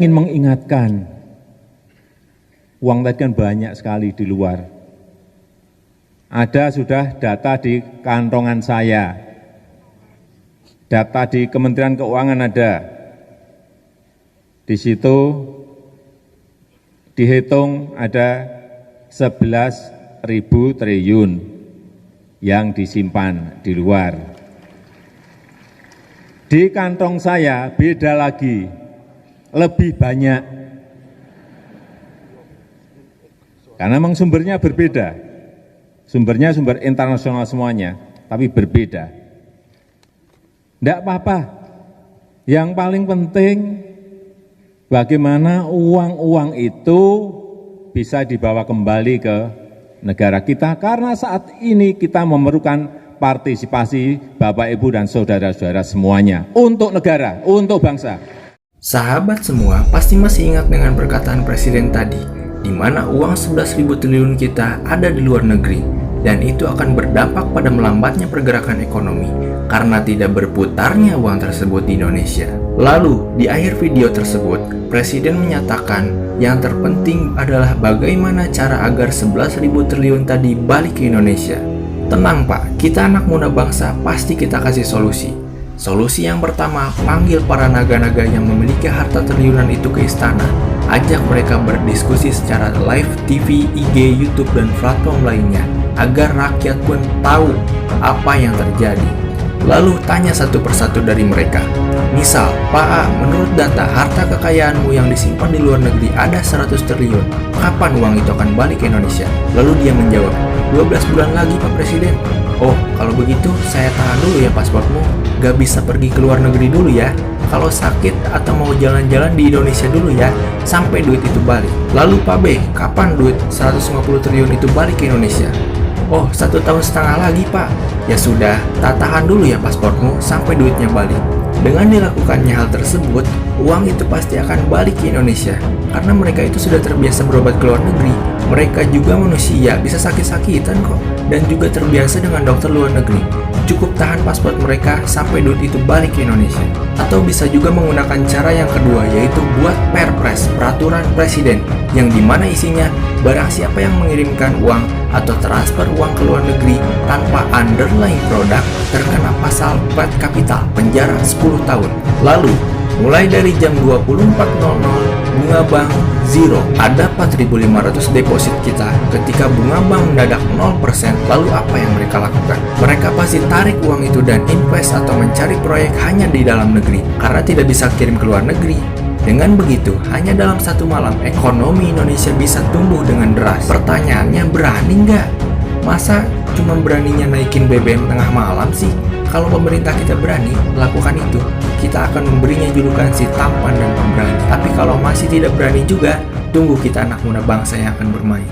Ingin mengingatkan, uang tadi kan banyak sekali di luar. Ada sudah data di kantongan saya, data di Kementerian Keuangan ada. Di situ dihitung ada 11.000 triliun yang disimpan di luar. Di kantong saya beda lagi, lebih banyak. Karena memang sumbernya berbeda. Sumbernya sumber internasional semuanya, tapi berbeda. Tidak apa-apa. Yang paling penting bagaimana uang-uang itu bisa dibawa kembali ke negara kita, karena saat ini kita memerlukan partisipasi Bapak, Ibu, dan saudara-saudara semuanya untuk negara, untuk bangsa. Sahabat semua pasti masih ingat dengan perkataan Presiden tadi, di mana uang 11.000 triliun kita ada di luar negeri, dan itu akan berdampak pada melambatnya pergerakan ekonomi karena tidak berputarnya uang tersebut di Indonesia. Lalu, di akhir video tersebut, Presiden menyatakan yang terpenting adalah bagaimana cara agar 11.000 triliun tadi balik ke Indonesia. Tenang Pak, kita anak muda bangsa pasti kita kasih solusi. Solusi yang pertama, panggil para naga-naga yang memiliki harta triliunan itu ke istana. Ajak mereka berdiskusi secara live TV, IG, YouTube, dan platform lainnya, agar rakyat pun tahu apa yang terjadi. Lalu tanya satu persatu dari mereka. Misal, Pak A, menurut data harta kekayaanmu yang disimpan di luar negeri ada 100 triliun. Kapan uang itu akan balik ke Indonesia? Lalu dia menjawab, 12 bulan lagi Pak Presiden. Oh, kalau begitu saya tahan dulu ya paspormu. Gak bisa pergi ke luar negeri dulu ya. Kalau sakit atau mau jalan-jalan di Indonesia dulu ya, sampai duit itu balik. Lalu Pak B, kapan duit 150 triliun itu balik ke Indonesia? Oh, 1 tahun setengah lagi Pak. Ya sudah, tahan dulu ya paspormu sampai duitnya balik. Dengan dilakukannya hal tersebut, uang itu pasti akan balik ke Indonesia. Karena mereka itu sudah terbiasa berobat ke luar negeri. Mereka juga manusia, bisa sakit-sakitan kok. Dan juga terbiasa dengan dokter luar negeri. Cukup tahan paspor mereka sampai duit itu balik ke Indonesia. Atau bisa juga menggunakan cara yang kedua, yaitu buat Perpres, peraturan presiden, yang dimana isinya barang siapa yang mengirimkan uang atau transfer uang ke luar negeri tanpa underlying produk terkena pasal flat capital, penjara 10 tahun. Lalu, mulai dari jam 24.00 bunga bank zero, ada 4.500 deposit kita. Ketika bunga bank mendadak 0%, lalu apa yang mereka lakukan? Mereka pasti tarik uang itu dan invest atau mencari proyek hanya di dalam negeri, karena tidak bisa kirim ke luar negeri. Dengan begitu, hanya dalam 1 malam, ekonomi Indonesia bisa tumbuh dengan deras. Pertanyaannya, berani nggak? Masa cuma beraninya naikin BBM tengah malam sih? Kalau pemerintah kita berani melakukan itu, kita akan memberinya julukan si tampan dan pemberani. Tapi kalau masih tidak berani juga, tunggu kita anak muda bangsa yang akan bermain.